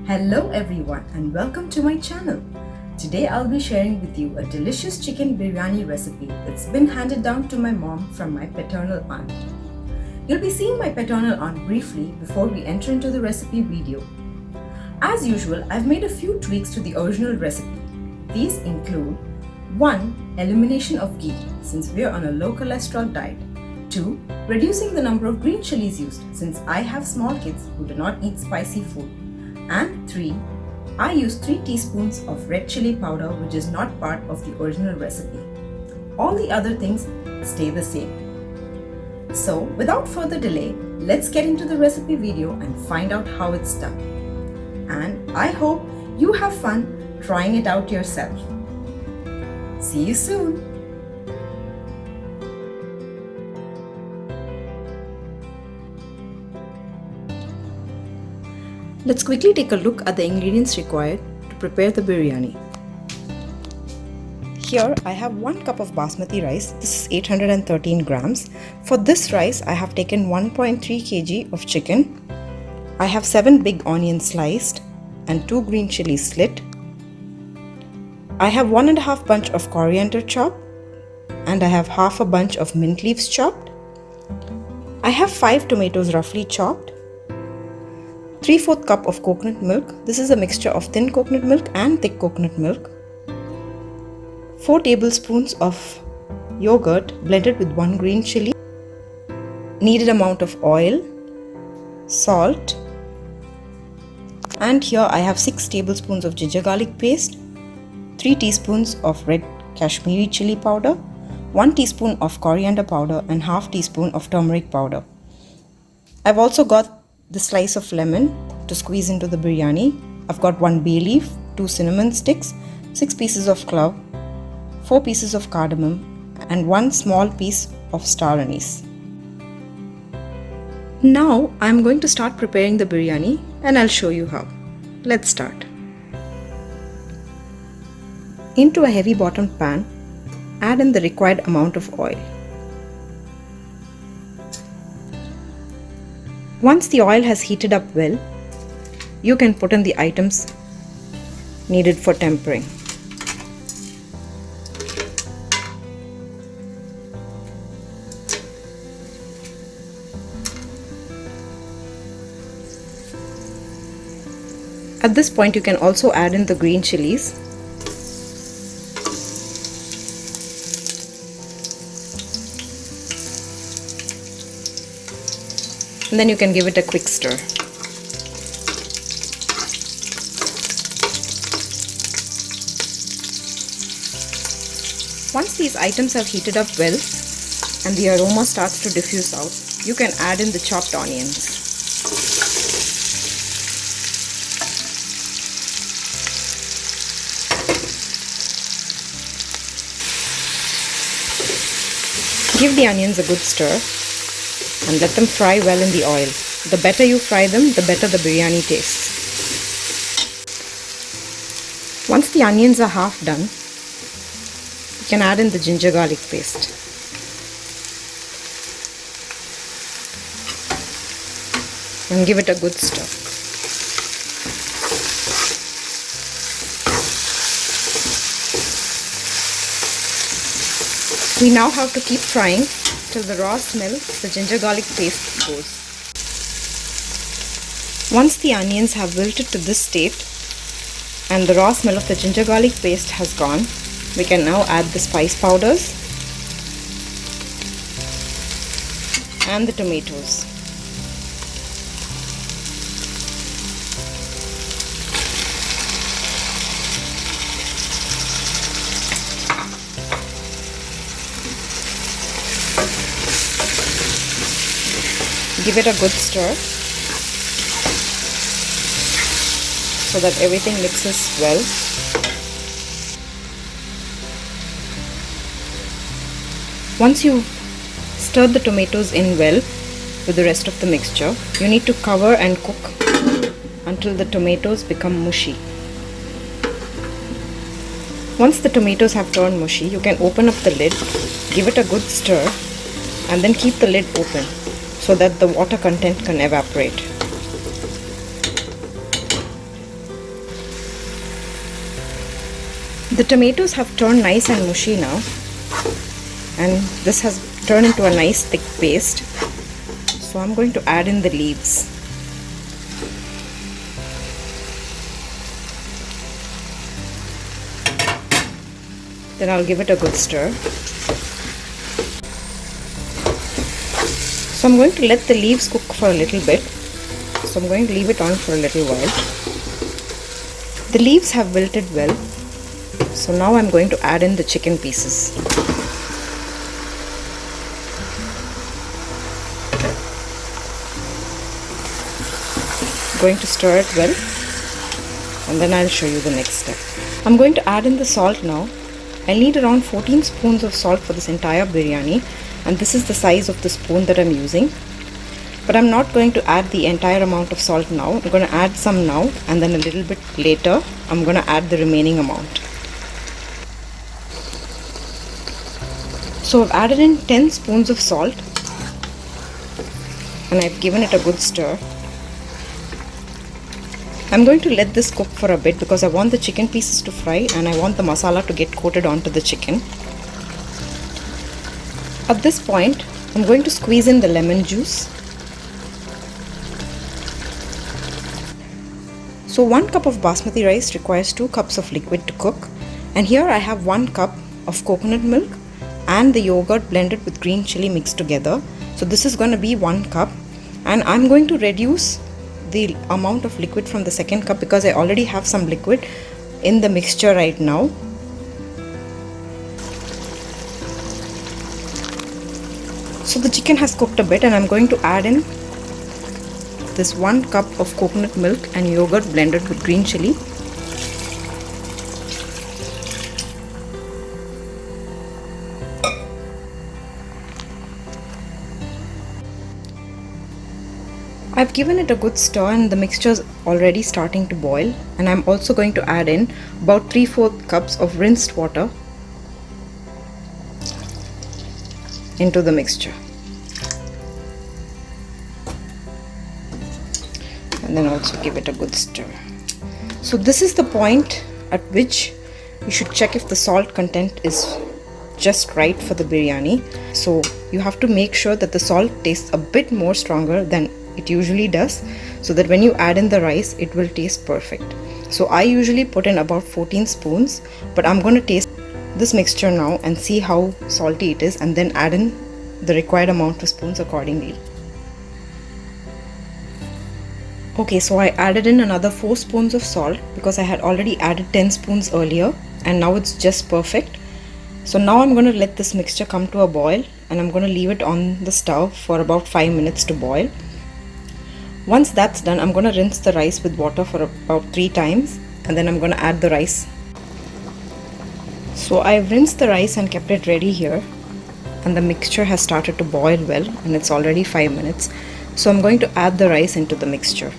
Hello everyone and welcome to my channel. Today I'll be sharing with you a delicious chicken biryani recipe that's been handed down to my mom from my paternal aunt. You'll be seeing my paternal aunt briefly before we enter into the recipe video. As usual, I've made a few tweaks to the original recipe. These include 1. Elimination of ghee since we're on a low cholesterol diet. 2. Reducing the number of green chilies used since I have small kids who do not eat spicy food. And 3. I use 3 teaspoons of red chili powder which is not part of the original recipe. All the other things stay the same. So without further delay, let's get into the recipe video and find out how it's done. And I hope you have fun trying it out yourself. See you soon! Let's quickly take a look at the ingredients required to prepare the biryani. Here I have 1 cup of basmati rice. This is 813 grams. For this rice I have taken 1.3 kg of chicken. I have 7 big onions sliced and 2 green chilies slit. I have 1.5 bunch of coriander chopped and I have half a bunch of mint leaves chopped. I have 5 tomatoes roughly chopped. 3/4 cup of coconut milk. This is a mixture of thin coconut milk and thick coconut milk. 4 tablespoons of yogurt blended with 1 green chili. Needed amount of oil, salt, and here I have 6 tablespoons of ginger garlic paste, 3 teaspoons of red Kashmiri chili powder, 1 teaspoon of coriander powder and half teaspoon of turmeric powder. I've also got the slice of lemon to squeeze into the biryani. I've got 1 bay leaf, 2 cinnamon sticks, 6 pieces of clove, 4 pieces of cardamom and 1 small piece of star anise. Now I'm going to start preparing the biryani and I'll show you how. Let's start. Into a heavy bottomed pan, add in the required amount of oil. Once the oil has heated up well, you can put in the items needed for tempering. At this point, you can also add in the green chilies. And then you can give it a quick stir. Once these items have heated up well and the aroma starts to diffuse out, you can add in the chopped onions. Give the onions a good stir and let them fry well in the oil. The better you fry them, the better the biryani tastes. Once the onions are half done, you can add in the ginger garlic paste. And give it a good stir. We now have to keep frying till the raw smell of the ginger garlic paste goes. Once the onions have wilted to this state and the raw smell of the ginger garlic paste has gone, we can now add the spice powders and the tomatoes. Give it a good stir so that everything mixes well. Once you've stirred the tomatoes in well with the rest of the mixture, you need to cover and cook until the tomatoes become mushy. Once the tomatoes have turned mushy, you can open up the lid, give it a good stir and then keep the lid open so that the water content can evaporate. The tomatoes have turned nice and mushy now, and this has turned into a nice thick paste. So I'm going to add in the leaves. Then I'll give it a good stir. So I'm going to let the leaves cook for a little bit. So I'm going to leave it on for a little while. The leaves have wilted well. So now I'm going to add in the chicken pieces. Going to stir it well, and then I'll show you the next step. I'm going to add in the salt now. I'll need around 14 spoons of salt for this entire biryani, and this is the size of the spoon that I'm using. But I'm not going to add the entire amount of salt now. I'm going to add some now, and then a little bit later I'm going to add the remaining amount. So I've added in 10 spoons of salt, and I've given it a good stir. I'm going to let this cook for a bit because I want the chicken pieces to fry and I want the masala to get coated onto the chicken. At this point, I'm going to squeeze in the lemon juice. So 1 cup of basmati rice requires 2 cups of liquid to cook, and here I have 1 cup of coconut milk and the yogurt blended with green chili mixed together. So this is going to be 1 cup, and I'm going to reduce the amount of liquid from the second cup because I already have some liquid in the mixture right now. So the chicken has cooked a bit, and I'm going to add in this 1 cup of coconut milk and yogurt blended with green chili. I've given it a good stir and the mixture is already starting to boil, and I'm also going to add in about 3/4 cups of rinsed water into the mixture. And then also give it a good stir. So this is the point at which you should check if the salt content is just right for the biryani. So you have to make sure that the salt tastes a bit more stronger than it usually does, so that when you add in the rice it will taste perfect. So I usually put in about 14 spoons, but I'm going to taste this mixture now and see how salty it is, and then add in the required amount of spoons accordingly. Okay, so I added in another 4 spoons of salt because I had already added 10 spoons earlier, and now it's just perfect. So now I'm going to let this mixture come to a boil, and I'm going to leave it on the stove for about 5 minutes to boil. Once that's done, I'm going to rinse the rice with water for about 3 times, and then I'm going to add the rice. So I've rinsed the rice and kept it ready here, and the mixture has started to boil well, and it's already 5 minutes. So I'm going to add the rice into the mixture.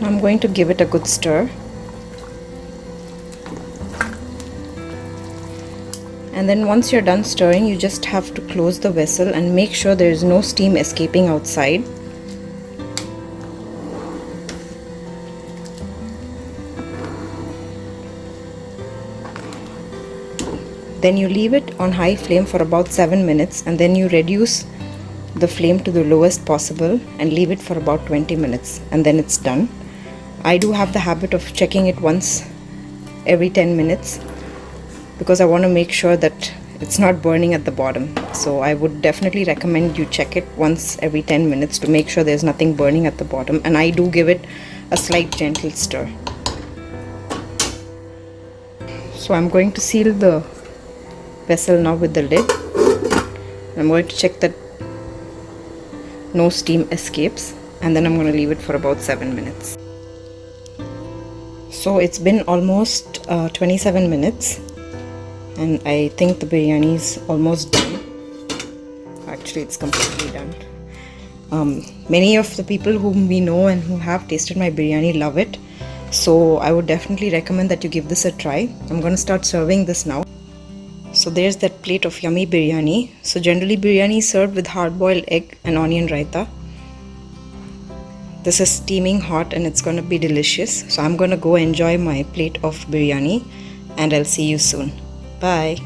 I'm going to give it a good stir, and then once you're done stirring, you just have to close the vessel and make sure there is no steam escaping outside. Then you leave it on high flame for about 7 minutes, and then you reduce the flame to the lowest possible and leave it for about 20 minutes, and then it's done. I do have the habit of checking it once every 10 minutes because I want to make sure that it's not burning at the bottom. So I would definitely recommend you check it once every 10 minutes to make sure there's nothing burning at the bottom, and I do give it a slight gentle stir. So I'm going to seal the vessel now with the lid. I'm going to check that no steam escapes, and then I'm going to leave it for about 7 minutes. So it's been almost 27 minutes, and I think the biryani is almost done. Actually, it's completely done. Many of the people whom we know and who have tasted my biryani love it. So I would definitely recommend that you give this a try. I'm going to start serving this now. So there's that plate of yummy biryani. So generally biryani is served with hard-boiled egg and onion raita. This is steaming hot and it's going to be delicious. So I'm going to go enjoy my plate of biryani and I'll see you soon. Bye.